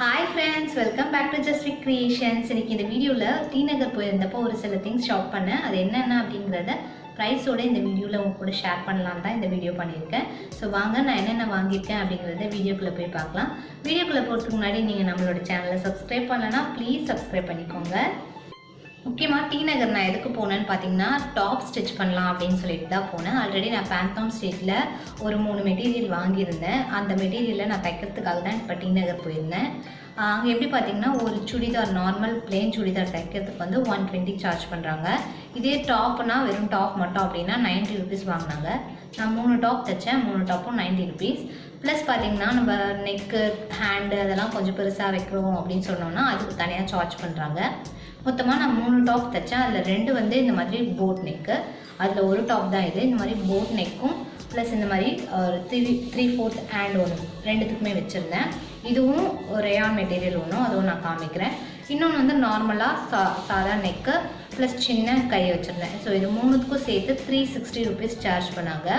Hi friends, welcome back to Just Fit Creations. இன்னைக்கு இந்த வீடியோல டி நகர் போயிருந்தப்போ ஒரு சில திங்ஸ் ஷாப் பண்ணேன். அது என்னென்ன அப்படிங்கறத பிரைஸோட இந்த வீடியோல உங்க கூட ஷேர் பண்ணலாம் தான் இந்த வீடியோ பண்ணியிருக்கேன். ஸோ வாங்க நான் என்னென்ன வாங்கியிருக்கேன் அப்படிங்கறத வீடியோக்குள்ள போய் பார்க்கலாம். வீடியோக்குள்ள போறதுக்கு முன்னாடி நீங்க நம்மளோட சேனலை சப்ஸ்கிரைப் பண்ணலனா ப்ளீஸ் சப்ஸ்கிரைப் பண்ணிக்கோங்க. முக்கியமாக டி நகர் நான் எதுக்கு போனேன்னு பார்த்தீங்கன்னா டாப் ஸ்டிச் பண்ணலாம் அப்படின்னு சொல்லிட்டு தான் போனேன். ஆல்ரெடி நான் பேந்தோம் ஸ்ட்ரீட்டில் ஒரு 3 மெட்டீரியல் வாங்கியிருந்தேன். அந்த மெட்டீரியலை நான் தைக்கிறதுக்காக தான் இப்போ டி நகர் போயிருந்தேன். அங்கே எப்படி பார்த்தீங்கன்னா ஒரு சுடிதார் நார்மல் பிளெயின் சுடிதார் தைக்கிறதுக்கு வந்து 120 சார்ஜ் பண்ணுறாங்க. இதே டாப்னா வெறும் டாப் மட்டும் அப்படின்னா 90 ருபீஸ் வாங்கினாங்க. நான் 3 டாப் தைச்சேன். 3 டாப்பும் 90 ருபீஸ். ப்ளஸ் பார்த்தீங்கன்னா நம்ம நெக்கு ஹேண்டு அதெல்லாம் கொஞ்சம் பெருசாக வைக்கிறோம் அப்படின்னு சொன்னோன்னா அதுக்கு தனியாக சார்ஜ் பண்ணுறாங்க. மொத்தமாக நான் 3 டாப் தைச்சேன். அதில் 2 வந்து இந்த மாதிரி போட் நெக்கு, அதில் ஒரு டாப் தான் இது. இந்த மாதிரி போட் நெக்கும் ப்ளஸ் இந்த மாதிரி 3/4 ஹேண்ட் ஒன்று ரெண்டுத்துக்குமே வச்சுருந்தேன். இதுவும் ரேயான் மெட்டீரியல் ஒன்றும் அதுவும் நான் காமிக்கிறேன். இன்னொன்று வந்து நார்மலாக சாதா நெக்கு ப்ளஸ் சின்ன கை வச்சுருந்தேன். ஸோ இது 3த்துக்கும் சேர்த்து 360 ருபீஸ் சார்ஜ் பண்ணாங்க.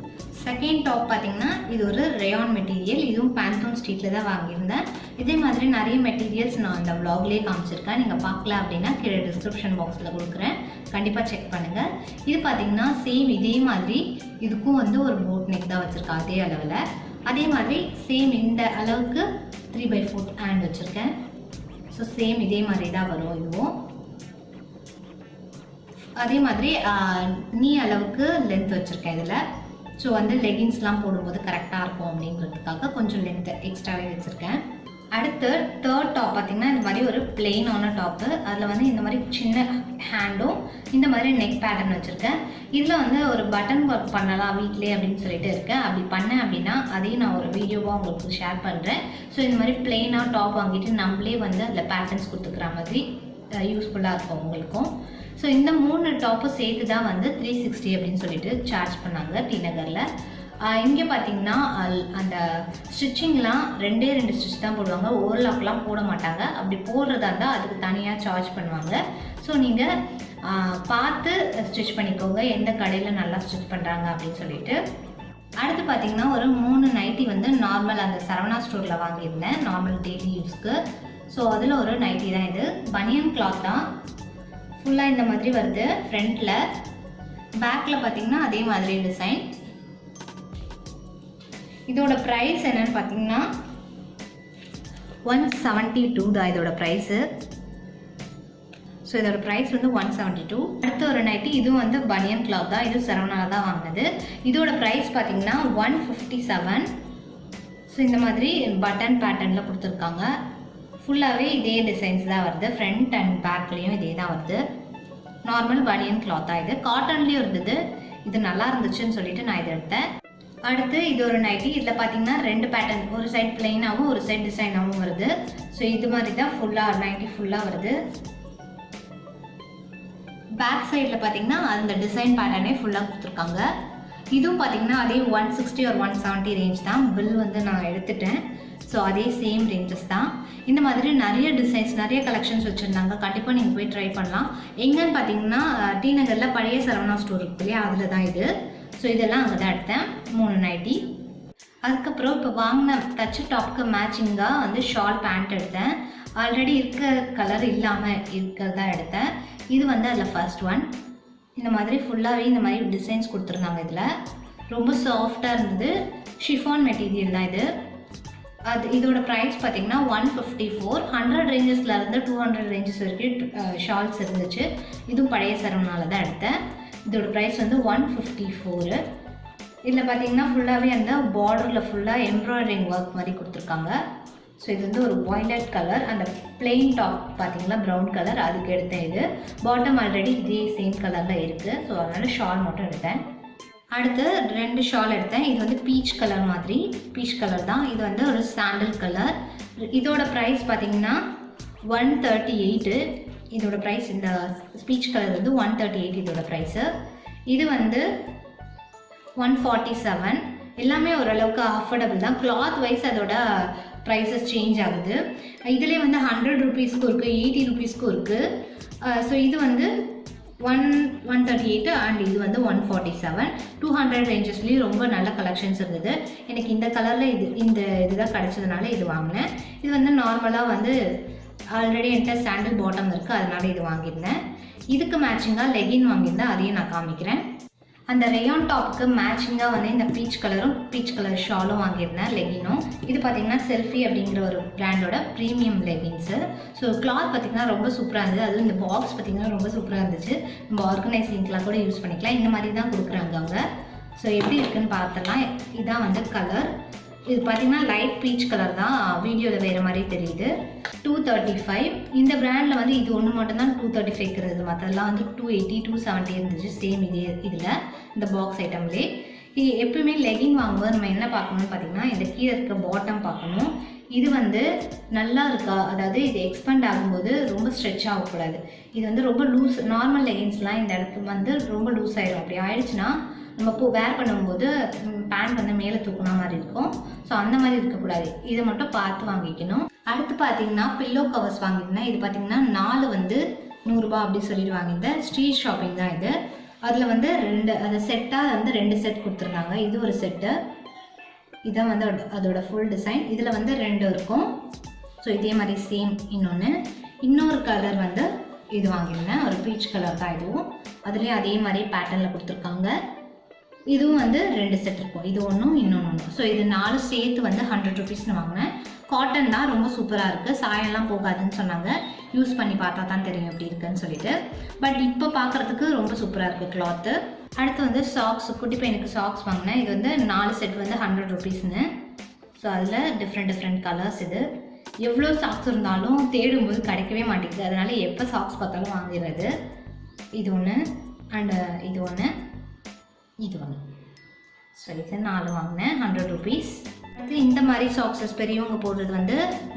செகண்ட் டாப் பார்த்தீங்கன்னா இது ஒரு ரேயான் மெட்டீரியல். இதுவும் பேந்தோம் ஸ்ட்ரீட்டில் தான் வாங்கியிருந்தேன். இதே மாதிரி நிறைய மெட்டீரியல்ஸ் நான் இந்த விலாக்லேயே காமிச்சிருக்கேன். நீங்கள் பார்க்கல அப்படின்னா கீழே டிஸ்கிரிப்ஷன் பாக்ஸில் கொடுக்குறேன், கண்டிப்பாக செக் பண்ணுங்கள். இது பார்த்தீங்கன்னா சேம் இதே மாதிரி இதுக்கும் வந்து ஒரு போட் நெக் தான் வச்சுருக்கேன் அதே அளவில். அதே மாதிரி சேம் இந்த அளவுக்கு 3/4 ஹேண்ட் வச்சுருக்கேன். ஸோ சேம் இதே மாதிரி தான் வரும். இதுவும் அதே மாதிரி நீ அளவுக்கு லென்த் வச்சுருக்கேன் இதில். ஸோ வந்து லெகின்ஸ்லாம் போடும்போது கரெக்டாக இருக்கும் அப்படிங்கிறதுக்காக கொஞ்சம் லென்த்து எக்ஸ்ட்ராவே வச்சுருக்கேன். அடுத்து தேர்ட் டாப் பார்த்திங்கன்னா இந்த மாதிரி ஒரு பிளெயினான டாப்பு. அதில் வந்து இந்த மாதிரி சின்ன ஹேண்டும் இந்த மாதிரி நெக் பேட்டர்ன் வச்சுருக்கேன். இதில் வந்து ஒரு பட்டன் ஒர்க் பண்ணலாம் வீட்டிலே அப்படின்னு சொல்லிட்டு இருக்கேன். அப்படி பண்ணேன் அப்படின்னா அதையும் நான் ஒரு வீடியோவாக உங்களுக்கு ஷேர் பண்ணுறேன். ஸோ இந்த மாதிரி பிளெயினாக டாப் வாங்கிட்டு நம்மளே வந்து அதில் பேட்டர்ன்ஸ் கொடுத்துக்கிற மாதிரி யூஸ்ஃபுல்லாக இருக்கும் உங்களுக்கும். ஸோ இந்த 3 டாப்பும் சேர்த்து தான் வந்து 360 அப்படின்னு சொல்லிட்டு சார்ஜ் பண்ணாங்க டி நகரில். இங்கே பார்த்தீங்கன்னா அந்த ஸ்டிச்சிங்லாம் 2 ஸ்டிச் தான் போடுவாங்க. ஓவர்லாக்லாம் போட மாட்டாங்க. அப்படி போடுறதா இருந்தால் அதுக்கு தனியாக சார்ஜ் பண்ணுவாங்க. ஸோ நீங்கள் பார்த்து ஸ்டிச் பண்ணிக்கோங்க எந்த கடையில் நல்லா ஸ்டிச் பண்ணுறாங்க அப்படின்னு சொல்லிட்டு. அடுத்து பார்த்தீங்கன்னா ஒரு 3 நைட்டி வந்து நார்மல் அந்த சரவணா ஸ்டோரில் வாங்கியிருந்தேன் நார்மல் டெய்லி யூஸ்க்கு. ஸோ அதில் ஒரு நைட்டி தான் இது. பனியன் கிளாத் தான், ஃபுல்லாக இந்த மாதிரி வருது. ஃப்ரண்ட்டில் பேக்கில் பார்த்தீங்கன்னா அதே மாதிரி டிசைன். இதோட ப்ரைஸ் என்னன்னு பார்த்தீங்கன்னா 172 தான் இதோட ப்ரைஸு. ஸோ இதோட ப்ரைஸ் வந்து 172. அடுத்த ஒரு நைட்டி இதுவும் வந்து பனியன் கிளாத் தான். இது சரவணாவில் தான் வாங்கினது. இதோட ப்ரைஸ் பார்த்தீங்கன்னா 157. ஸோ இந்த மாதிரி பட்டன் பேட்டர்னில் கொடுத்துருக்காங்க. ஃபுல்லாகவே இதே டிசைன்ஸ் தான் வருது. ஃப்ரண்ட் அண்ட் பேக்லேயும் இதே தான் வருது. நார்மல் பனியன் கிளாத்தாக இது. காட்டன்லேயும் இருந்தது. இது நல்லா இருந்துச்சுன்னு சொல்லிட்டு நான் இதை எடுத்தேன். அடுத்து இது ஒரு நைட்டி. இதில் பார்த்தீங்கன்னா 2 பேட்டர்ன், ஒரு சைட் பிளெயினாகவும் ஒரு சைட் டிசைனாகவும் வருது. ஸோ இது மாதிரி தான் ஃபுல்லாக நைட்டி ஃபுல்லாக வருது. பேக் சைடில் பார்த்தீங்கன்னா அந்த டிசைன் பேட்டர்னே ஃபுல்லாக கொடுத்துருக்காங்க. இதுவும் பார்த்தீங்கன்னா அதே 160 or 170 ரேஞ்ச் தான். பில் வந்து நான் எடுத்துட்டேன். ஸோ அதே சேம் ரேஞ்சஸ் தான். இந்த மாதிரி நிறைய டிசைன்ஸ் நிறைய கலெக்ஷன்ஸ் வச்சுருந்தாங்க. கண்டிப்பாக நீங்கள் போய் ட்ரை பண்ணலாம். எங்கன்னு பார்த்தீங்கன்னா டி நகரில் பழைய சரவணா ஸ்டோர் இருக்கு இல்லையா, அதில் தான் இது. ஸோ இதெல்லாம் அங்கே தான் எடுத்தேன் 3 நைட்டி. அதுக்கப்புறம் இப்போ வாங்கின தச்சு டாப்புக்கு மேட்சிங்காக வந்து ஷால் பேண்ட் எடுத்தேன். ஆல்ரெடி இருக்க கலர் இல்லாமல் இருக்கிறதா எடுத்தேன். இது வந்து அதில் ஃபர்ஸ்ட் ஒன். இந்த மாதிரி ஃபுல்லாகவே இந்த மாதிரி டிசைன்ஸ் கொடுத்துருந்தாங்க. இதில் ரொம்ப சாஃப்டாக இருந்தது. ஷிஃபான் மெட்டீரியல் தான் இது. இதோட ப்ரைஸ் பார்த்தீங்கன்னா 154. 100 ரேஞ்சஸ்லேருந்து 200 ரேஞ்சஸ் வரைக்கும் ஷால்ஸ் இருந்துச்சு. இதுவும் பழைய சரவணாவில் தான் எடுத்தேன். இதோட ப்ரைஸ் வந்து 154. இதில் பார்த்தீங்கன்னா ஃபுல்லாகவே அந்த பார்டரில் ஃபுல்லாக எம்ப்ராய்டரிங் ஒர்க் மாதிரி கொடுத்துருக்காங்க. ஸோ இது வந்து ஒரு வாய்லட் கலர். அந்த பிளெயின் டாப் பார்த்தீங்கன்னா ப்ரௌன் கலர், அதுக்கு எடுத்தேன். இது பாட்டம் ஆல்ரெடி இதே சேம் கலரில் இருக்குது. ஸோ அதனால் ஷால் மட்டும் எடுத்தேன். அடுத்து 2 ஷால் எடுத்தேன். இது வந்து பீச் கலர் மாதிரி, பீச் கலர் தான். இது வந்து ஒரு சாண்டல் கலர். இதோட ப்ரைஸ் பார்த்தீங்கன்னா 138. இதோட ப்ரைஸ் இந்த பீச் கலர் வந்து 138 இதோட ப்ரைஸு. இது வந்து 147. எல்லாமே ஓரளவுக்கு அஃபோர்டபுள் தான். கிளாத் வைஸ் அதோட ப்ரைஸஸ் சேஞ்ச் ஆகுது. இதிலே வந்து 100 ருபீஸ்க்கும் இருக்குது, 80 ருபீஸ்க்கும் இருக்குது. ஸோ இது வந்து 138 அண்ட் இது வந்து 147. 200 ரேஞ்சஸ்லேயும் ரொம்ப நல்ல கலெக்ஷன்ஸ் இருந்தது. எனக்கு இந்த கலரில் இந்த இதுதான் கிடச்சதுனால இது வாங்கினேன். இது வந்து நார்மலாக வந்து ஆல்ரெடி என்கிட்ட சாண்டில் பாட்டம் இருக்குது, அதனால இது வாங்கியிருந்தேன். இதுக்கு மேட்சிங்காக லெகின் வாங்கியிருந்தேன், அதையும் நான் காமிக்கிறேன். அந்த ரேயான் டாப்புக்கு மேட்சிங்காக வந்து இந்த பீச் கலர் ஷாலும் வாங்கியிருந்தேன், லெகினும். இது பார்த்திங்கன்னா செல்ஃபி அப்படிங்கிற ஒரு பிராண்டோட ப்ரீமியம் லெகின்ஸு. ஸோ கிளாத் பார்த்திங்கன்னா ரொம்ப சூப்பராக இருந்தது. அதுவும் இந்த பாக்ஸ் பார்த்திங்கன்னா ரொம்ப சூப்பராக இருந்துச்சு. நம்ம ஆர்கனைசிங்க்கெலாம் கூட யூஸ் பண்ணிக்கலாம். இந்த மாதிரி தான் கொடுக்குறாங்க அவங்க. ஸோ எப்படி இருக்குதுன்னு பார்த்தலாம். இதுதான் வந்து கலர். இது பார்த்திங்கன்னா லைட் பீச் கலர் தான், வீடியோவில் வேறு மாதிரி தெரியுது. 235. இந்த பிராண்டில் வந்து இது ஒன்று மட்டும்தான் 235 இருக்கிறது. மற்றதெல்லாம் வந்து 280 270 இருந்துச்சு சேம் இதில் இந்த பாக்ஸ் ஐட்டம்லேயே. இது எப்பவுமே லெகின் வாங்கும்போது நம்ம என்ன பார்க்கணும்னு பார்த்திங்கன்னா இந்த கீழே இருக்க பாட்டம் பார்க்கணும். இது வந்து நல்லா இருக்கா, அதாவது இது எக்ஸ்பேண்ட் ஆகும்போது ரொம்ப ஸ்ட்ரெச் ஆகக்கூடாது. இது வந்து ரொம்ப லூஸ். நார்மல் லெகின்ஸ்லாம் இந்த இடத்துல வந்து ரொம்ப லூஸ் ஆகிடும். அப்படி ஆயிடுச்சுன்னா நம்ம வேர் பண்ணும்போது பேண்ட் வந்து மேலே தூக்குன மாதிரி இருக்கும். ஸோ அந்த மாதிரி இருக்கக்கூடாது. இதை மட்டும் பார்த்து வாங்கிக்கணும். அடுத்து பார்த்தீங்கன்னா பில்லோ கவர்ஸ் வாங்கியிருந்தேன். இது பார்த்தீங்கன்னா 4 வந்து 100 ரூபா அப்படின்னு சொல்லிட்டு வாங்கியிருந்தேன். ஸ்ட்ரீட் ஷாப்பிங் தான் இது. அதில் வந்து அது செட்டாக வந்து 2 செட் கொடுத்துருந்தாங்க. இது ஒரு செட்டு, இதான் வந்து அதோட ஃபுல் டிசைன். இதில் வந்து 2 இருக்கும். ஸோ இதே மாதிரி சேம் இன்னொரு கலர் வந்து இது வாங்கியிருந்தேன். ஒரு பீச் கலர் தான் இதுவும். அதுலேயும் அதே மாதிரி பேட்டர்னில் கொடுத்துருக்காங்க. இதுவும் வந்து 2 செட் இருக்கும். இது ஒன்றும் இன்னொன்று ஒன்று. ஸோ இது 4 சேர்த்து வந்து 100 ருபீஸ்னு வாங்கினேன். காட்டன் தான், ரொம்ப சூப்பராக இருக்குது. சாயம்லாம் போகாதுன்னு சொன்னாங்க. யூஸ் பண்ணி பார்த்தா தான் தெரியும் எப்படி இருக்குன்னு சொல்லிட்டு. பட் இப்போ பார்க்குறதுக்கு ரொம்ப சூப்பராக இருக்குது கிளாத்து. அடுத்து வந்து சாக்ஸ், குட்டி பையனுக்கு சாக்ஸ் வாங்கினேன். இது வந்து 4 செட் வந்து 100 ருபீஸ்னு. ஸோ அதில் டிஃப்ரெண்ட் கலர்ஸ். இது எவ்வளோ சாக்ஸ் இருந்தாலும் தேடும்போது கிடைக்கவே மாட்டேங்குது. அதனால் எப்போ சாக்ஸ் பார்த்தாலும் வாங்கிடுறது. இது ஒன்று அண்டு இது ஒன்று, இது ஒன்று. ஸோ இது 4 வாங்கினேன், 100 ருபீஸ். அடுத்து இந்த மாதிரி சாக்ஸஸ் பெரியவங்க போடுறது வந்து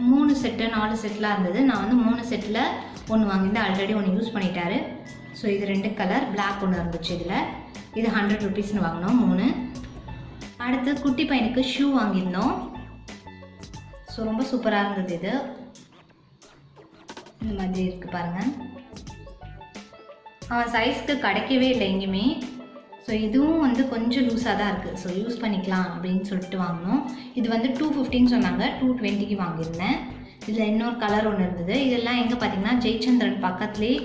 3 செட்டு 4 செட்லாம் இருந்தது. நான் வந்து 3 செட்டில் ஒன்று வாங்கியிருந்தேன். ஆல்ரெடி ஒன்று யூஸ் பண்ணிட்டாரு. ஸோ இது 2 கலர், பிளாக் ஒன்று இருந்துச்சு இதில். இது 100 ருபீஸ்னு வாங்கினோம் 3. அடுத்து குட்டி பையனுக்கு ஷூ வாங்கியிருந்தோம். ஸோ ரொம்ப சூப்பராக இருந்தது. இது இந்த மாதிரி இருக்குது பாருங்கள். அவன் சைஸ்க்கு கிடைக்கவே இல்லை எங்கேயுமே. ஸோ இதுவும் வந்து கொஞ்சம் லூஸாக தான் இருக்குது. ஸோ யூஸ் பண்ணிக்கலாம் அப்படின்னு சொல்லிட்டு வாங்கினோம். இது வந்து 215 சொன்னாங்க, 220க்கு வாங்கியிருந்தேன். இதில் இன்னொரு கலர் ஒன்று இருந்தது. இதெல்லாம் எங்கே பார்த்தீங்கன்னா ஜெயச்சந்திரன் பக்கத்துலேயே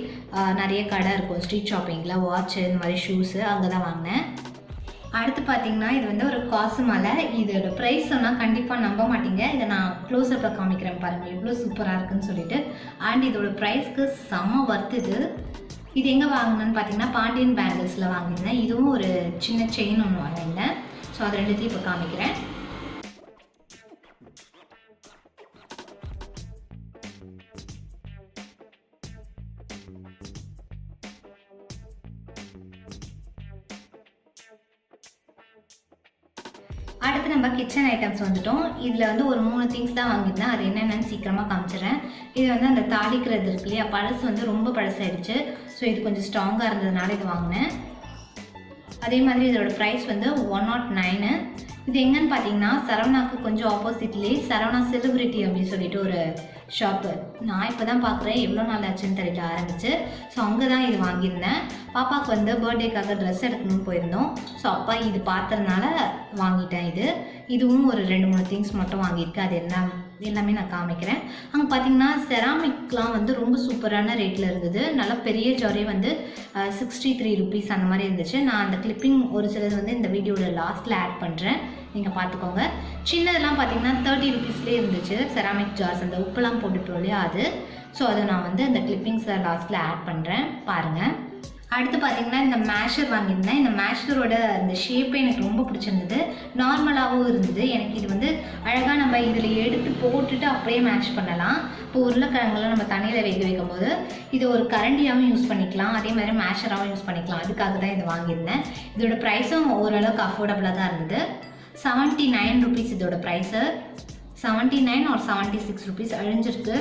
நிறைய கடை இருக்கும் ஸ்ட்ரீட் ஷாப்பிங்கில். வாட்சு இந்த மாதிரி ஷூஸு அங்கே தான் வாங்கினேன். அடுத்து பார்த்தீங்கன்னா இது வந்து ஒரு காசு மாலை. இதோட ப்ரைஸ் சொன்னால் கண்டிப்பாக நம்ப மாட்டீங்க. இதை நான் க்ளோஸ்அப்பில் காமிக்கிறேன் பாருங்கள் எவ்வளோ சூப்பராக இருக்குன்னு சொல்லிட்டு. அண்ட் இதோட ப்ரைஸ்க்கு செம்ம வர்த்துது. இது எங்கே வாங்கினேன்னு பார்த்தீங்கன்னா பாண்டியன் பேங்கிள்ஸில் வாங்கியிருந்தேன். இதுவும் ஒரு சின்ன செயின் ஒன்று வாங்கியிருந்தேன். ஸோ அது ரெண்டுத்தையும் இப்போ காமிக்கிறேன். அடுத்து நம்ம கிச்சன் ஐட்டம்ஸ் வந்துட்டோம். இதில் வந்து ஒரு 3 திங்ஸ் தான் வாங்கியிருந்தேன். அது என்னென்னு சீக்கிரமாக காமிச்சிடுறேன். இது வந்து அந்த தாளிக்கிறது இருக்கு இல்லையா, பழசு வந்து ரொம்ப பழசாயிடுச்சு. ஸோ இது கொஞ்சம் ஸ்ட்ராங்காக இருந்ததுனால இது வாங்கினேன். அதே மாதிரி இதோட ப்ரைஸ் வந்து 109. இது எங்கன்னு பார்த்தீங்கன்னா சரவணாக்கு கொஞ்சம் ஆப்போசிட்லேயே சரவணா செலிபிரிட்டி அப்படின்னு சொல்லிட்டு ஒரு ஷாப்பு. நான் இப்போ தான் பார்க்குறேன், எவ்வளோ நாள் ஆச்சுன்னு தெரியல ஆரம்பிச்சு. ஸோ அங்கே தான் இது வாங்கியிருந்தேன். பாப்பாவுக்கு வந்து பர்த்டேக்காக ட்ரெஸ் எடுக்கணும்னு போயிருந்தோம். ஸோ அப்பா இது பார்த்ததுனால வாங்கிட்டேன். இதுவும் ஒரு 2-3 திங்ஸ் மட்டும் வாங்கியிருக்கேன். அது எல்லாமே நான் காமிக்கிறேன். அங்கே பார்த்தீங்கன்னா செராமிக்லாம் வந்து ரொம்ப சூப்பரான ரேட்டில் இருந்தது. நல்லா பெரிய ஜாரி வந்து 63 ருபீஸ் அந்த மாதிரி இருந்துச்சு. நான் அந்த கிளிப்பிங் ஒரு சிலது வந்து இந்த வீடியோட லாஸ்ட்டில் ஆட் பண்ணுறேன், நீங்கள் பார்த்துக்கோங்க. சின்னதெல்லாம் பார்த்தீங்கன்னா 30 ருபீஸ்லேயே இருந்துச்சு. செராமிக் ஜார்ஸ் அந்த உப்பெல்லாம் போட்டுட்டோம் இல்லையா அது. ஸோ அதை நான் வந்து இந்த கிளிப்பிங்ஸை லாஸ்ட்டில் ஆட் பண்ணுறேன், பாருங்கள். அடுத்து பார்த்தீங்கன்னா இந்த மேஷர் வாங்கியிருந்தேன். இந்த மேஷரோட இந்த ஷேப்பே எனக்கு ரொம்ப பிடிச்சிருந்தது. நார்மலாகவும் இருந்தது. எனக்கு இது வந்து அழகாக நம்ம இதில் எடுத்து போட்டுட்டு அப்படியே மேஷ் பண்ணலாம். இப்போ உருளைக்கிழங்குலாம் நம்ம தண்ணியில் வேக வைக்கும் போது இது ஒரு கரண்டியாகவும் யூஸ் பண்ணிக்கலாம், அதே மாதிரி மேஷராகவும் யூஸ் பண்ணிக்கலாம். அதுக்காக தான் இது வாங்கியிருந்தேன். இதோட ப்ரைஸும் ஓரளவுக்கு அஃபோர்டபுளாக தான் இருந்தது. 79 ருபீஸ் இதோட ப்ரைஸு. 79 or 76 ருபீஸ் அழிஞ்சிருக்கு.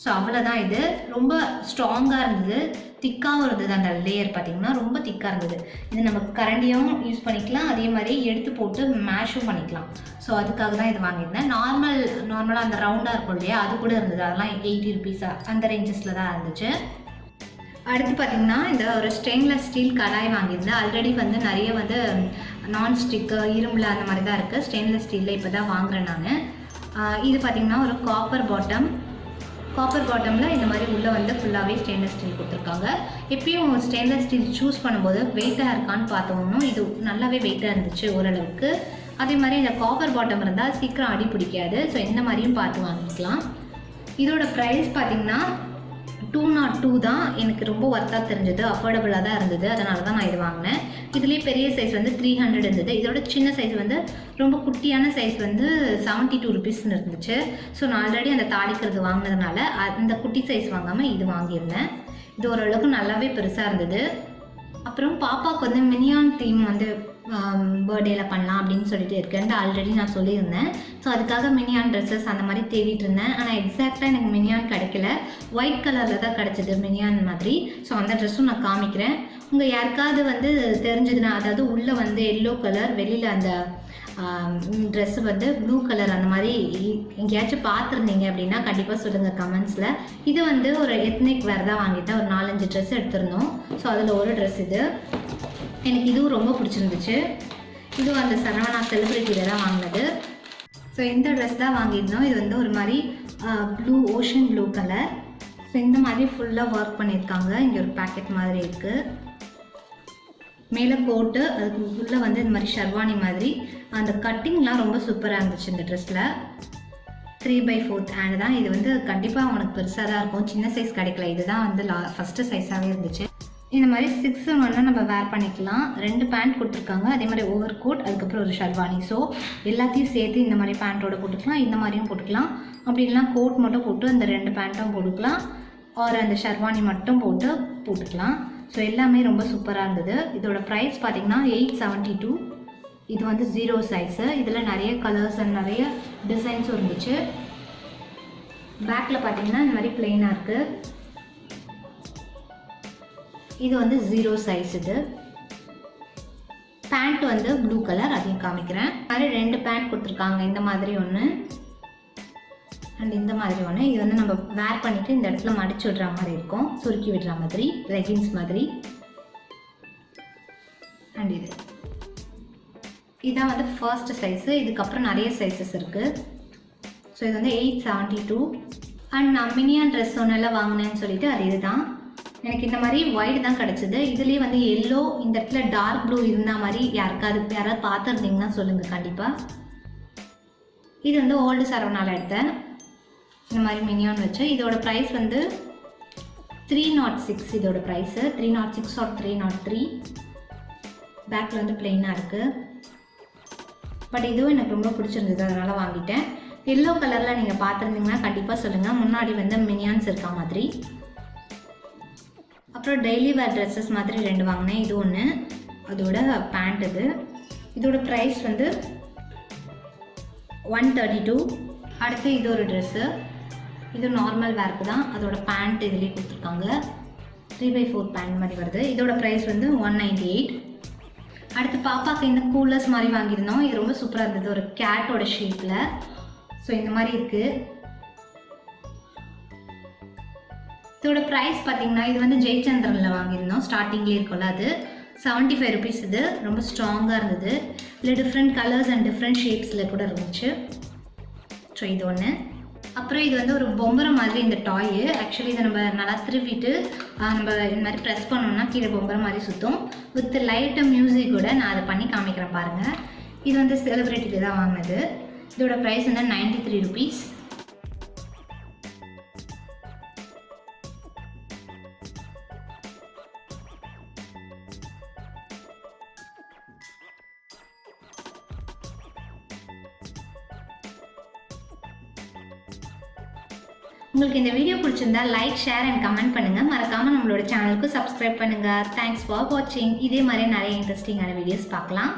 ஸோ அவ்வளோதான். இது ரொம்ப ஸ்ட்ராங்காக இருந்தது, திக்காகவும் இருந்தது. அந்த லேயர் பார்த்திங்கன்னா ரொம்ப திக்காக இருந்தது. இது நம்ம கரண்டியாகவும் யூஸ் பண்ணிக்கலாம், அதே மாதிரி எடுத்து போட்டு மேஷும் பண்ணிக்கலாம். ஸோ அதுக்காக தான் இது வாங்கியிருந்தேன். நார்மலாக அந்த ரவுண்டாக இருக்கும் இல்லையா, அது கூட இருந்தது. அதெல்லாம் 80 ருபீஸாக அந்த ரேஞ்சஸில் தான் இருந்துச்சு. அடுத்து பார்த்திங்கன்னா இந்த ஒரு ஸ்டெயின்லெஸ் ஸ்டீல் கடாய் வாங்கியிருந்தேன். ஆல்ரெடி வந்து நிறைய வந்து நான்ஸ்டிக்கு இரும்பில் அந்த மாதிரி தான் இருக்குது. ஸ்டெயின்லெஸ் ஸ்டீலில் இப்போ தான் வாங்குகிறேன் நான். இது பார்த்திங்கன்னா ஒரு காப்பர் பாட்டமில் இந்த மாதிரி உள்ளே வந்து ஃபுல்லாகவே ஸ்டெயின்லெஸ் ஸ்டீல் கொடுத்துருக்காங்க. எப்பயும் ஸ்டெயின்லெஸ் ஸ்டீல் சூஸ் பண்ணும்போது வெயிட்டாக இருக்கான்னு பார்த்தோம்னா இது நல்லாவே வெயிட்டாக இருந்துச்சு ஓரளவுக்கு. அதே மாதிரி இந்த காப்பர் பாட்டம் இருந்தால் சீக்கிரம் அடி பிடிக்காது. ஸோ இந்த மாதிரியும் பார்த்து வாங்கிக்கலாம். இதோட ப்ரைஸ் பார்த்திங்கன்னா 202 தான். எனக்கு ரொம்ப ஒர்த்தாக தெரிஞ்சது, அஃபோர்டபுளாக தான் இருந்தது. அதனால தான் நான் இது வாங்கினேன். இதுலேயே பெரிய சைஸ் வந்து 300 இருந்தது. இதோட சின்ன சைஸ் வந்து ரொம்ப குட்டியான சைஸ் வந்து 72 ருபீஸ்ன்னு இருந்துச்சு. ஸோ நான் ஆல்ரெடி அந்த தாளிக்கிறது வாங்கினதுனால அந்த குட்டி சைஸ் வாங்காமல் இது வாங்கியிருந்தேன். இது ஓரளவுக்கு நல்லாவே பெருசாக இருந்தது. அப்புறம் பாப்பாவுக்கு வந்து மினியான் தீம் வந்து பர்த்டேயில் பண்ணலாம் அப்படின்னு சொல்லிட்டு இருக்கேன்ட்டு ஆல்ரெடி நான் சொல்லியிருந்தேன். ஸோ அதுக்காக மினியான் ட்ரெஸ்ஸஸ் அந்த மாதிரி தேடிட்டு இருந்தேன். ஆனால் எக்ஸாக்டாக எனக்கு மினியான் கிடைக்கல. ஒயிட் கலரில் தான் கிடச்சிது மினியான் மாதிரி. ஸோ அந்த ட்ரெஸ்ஸும் நான் காமிக்கிறேன். உங்கள் யாருக்காவது வந்து தெரிஞ்சதுன்னா, அதாவது உள்ளே வந்து எல்லோ கலர், வெளியில் அந்த ட்ரெஸ்ஸு வந்து ப்ளூ கலர் அந்த மாதிரி எங்கேயாச்சும் பார்த்துருந்தீங்க அப்படின்னா கண்டிப்பாக சொல்லுங்கள் கமெண்ட்ஸில். இது வந்து ஒரு எத்னிக் வேர் தான் வாங்கிட்டேன். ஒரு 4-5 ட்ரெஸ் எடுத்திருந்தோம். ஸோ அதில் ஒரு ட்ரெஸ் இது. எனக்கு இதுவும் ரொம்ப பிடிச்சிருந்துச்சு. இதுவும் அந்த சரவணா செலிப்ரிட்டியில் தான் வாங்கினது. ஸோ இந்த ட்ரெஸ் தான் வாங்கியிருந்தோம். இது வந்து ஒரு மாதிரி ஓஷன் ப்ளூ கலர். ஸோ இந்த மாதிரி ஃபுல்லாக ஒர்க் பண்ணியிருக்காங்க. இங்கே ஒரு பேக்கெட் மாதிரி இருக்குது. மேலே கோட்டு, அதுக்கு உள்ளே வந்து இந்த மாதிரி ஷர்வானி மாதிரி. அந்த கட்டிங்லாம் ரொம்ப சூப்பராக இருந்துச்சு இந்த ட்ரெஸ்ஸில். 3/4 ஹேண்ட் தான். இது வந்து கண்டிப்பாக அவனுக்கு பெருசாக தான் இருக்கும். சின்ன சைஸ் கிடைக்கல. இதுதான் வந்து ஃபஸ்ட்டு சைஸாகவே இருந்துச்சு. இந்த மாதிரி 6-in-1 நம்ம வேர் பண்ணிக்கலாம். 2 பேண்ட் கொடுத்துருக்காங்க. அதே மாதிரி ஓவர் கோட், அதுக்கப்புறம் ஒரு ஷர்வானி. ஸோ எல்லாத்தையும் சேர்த்து இந்த மாதிரி பேண்ட்டோட போட்டுக்கலாம். இந்த மாதிரியும் போட்டுக்கலாம். அப்படி இல்லைனா கோட் மட்டும் போட்டு அந்த 2 பேண்ட்டும் போட்டுக்கலாம். ஒரு அந்த ஷர்வானி மட்டும் போட்டுக்கலாம். ஸோ எல்லாமே ரொம்ப சூப்பராக இருந்தது. இதோட ப்ரைஸ் பார்த்திங்கன்னா 872. இது வந்து 0 சைஸு. இதில் நிறைய கலர்ஸ் அண்ட் நிறைய டிசைன்ஸும் இருந்துச்சு. பேக்கில் பார்த்திங்கன்னா இந்த மாதிரி பிளெயினாக இருக்குது. இது வந்து 0 சைஸ். இது பேண்ட் வந்து ப்ளூ கலர், அதையும் காமிக்கிறேன். மாதிரி 2 பேண்ட் கொடுத்துருக்காங்க. இந்த மாதிரி ஒன்று அண்ட் இந்த மாதிரி ஒன்று. இது வந்து நம்ம வேர் பண்ணிவிட்டு இந்த இடத்துல மடிச்சு விடுற மாதிரி இருக்கும், சுருக்கி விடுற மாதிரி, லெகின்ஸ் மாதிரி. அண்ட் இதுதான் வந்து ஃபர்ஸ்ட் சைஸு. இதுக்கப்புறம் நிறைய சைஸஸ் இருக்குது. ஸோ இது வந்து 872. அண்ட் நான் மினியான் ட்ரெஸ் ஒன்றெல்லாம் வாங்கினேன்னு சொல்லிட்டு அது இதுதான். எனக்கு இந்த மாதிரி ஒயிட் தான் கிடச்சிது. இதுலேயே வந்து எல்லோ, இந்த இடத்துல டார்க் ப்ளூ இருந்தால் மாதிரி யாராவது பார்த்துருந்தீங்கன்னா சொல்லுங்கள் கண்டிப்பாக. இது வந்து ஓல்டு சரவணாவில் எடுத்தேன். இந்த மாதிரி மினியான் வச்சு. இதோட ப்ரைஸ் வந்து 306. இதோட ப்ரைஸு 306 or 303. பேக்கில் வந்து பிளெயினாக இருக்குது. பட் இதுவும் எனக்கு ரொம்ப பிடிச்சிருந்தது, அதனால் வாங்கிட்டேன். எல்லோ கலரில் நீங்கள் பார்த்துருந்தீங்கன்னா கண்டிப்பாக சொல்லுங்கள். முன்னாடி வந்து மினியான்ஸ் இருக்கா மாதிரி. அப்புறம் டெய்லி வேர் ட்ரெஸ்ஸஸ் மாதிரி 2 வாங்கினேன். இது ஒன்று, அதோட பேண்ட். இதோட ப்ரைஸ் வந்து 132. அடுத்து இது ஒரு ட்ரெஸ்ஸு. இது நார்மல் வேர்க்கு தான். அதோட பேண்ட் இதுலேயே கொடுத்துருக்காங்க. 3/4 பேண்ட் மாதிரி வருது. இதோட ப்ரைஸ் வந்து 198. அடுத்து பாப்பாவுக்கு இந்த கூலர்ஸ் மாதிரி வாங்கியிருந்தோம். இது ரொம்ப சூப்பராக இருந்தது, ஒரு கேட்டோட ஷேப்பில். ஸோ இந்த மாதிரி இருக்குது. இதோட ப்ரைஸ் பார்த்திங்கன்னா இது வந்து ஜெயச்சந்திரனில் வாங்கியிருந்தோம். ஸ்டார்டிங்லேயே இருக்கும்ல அது 75 ருபீஸ். இது ரொம்ப ஸ்ட்ராங்காக இருந்தது. இதில் டிஃப்ரெண்ட் கலர்ஸ் அண்ட் டிஃப்ரெண்ட் ஷேப்ஸில் கூட இருந்துச்சு. ஸோ இது ஒன்று. அப்புறம் இது வந்து ஒரு பொம்பரை மாதிரி இந்த டாய். ஆக்சுவலி இதை நம்ம நல்லா திருவிட்டு நம்ம இந்த மாதிரி ப்ரெஸ் பண்ணோம்னா கீழே பொம்பரை மாதிரி சுற்றும். வித் லைட்டாக மியூசிக்கோட நான் அதை பண்ணி காமிக்கிறேன் பாருங்கள். இது வந்து செலிப்ரிட்டிக்கு தான் வாங்கினது. இதோட ப்ரைஸ் வந்து 93 ருபீஸ். உங்களுக்கு இந்த வீடியோ பிடிச்சிருந்தா லைக், ஷேர் அண்ட் கமெண்ட் பண்ணுங்கள். மறக்காமல் நம்மளோட சேனலுக்கு சப்ஸ்கிரைப் பண்ணுங்கள். தேங்க்ஸ் ஃபார் வாட்சிங். இதே மாதிரி நிறைய இன்ட்ரெஸ்டிங்கான வீடியோஸ் பார்க்கலாம்.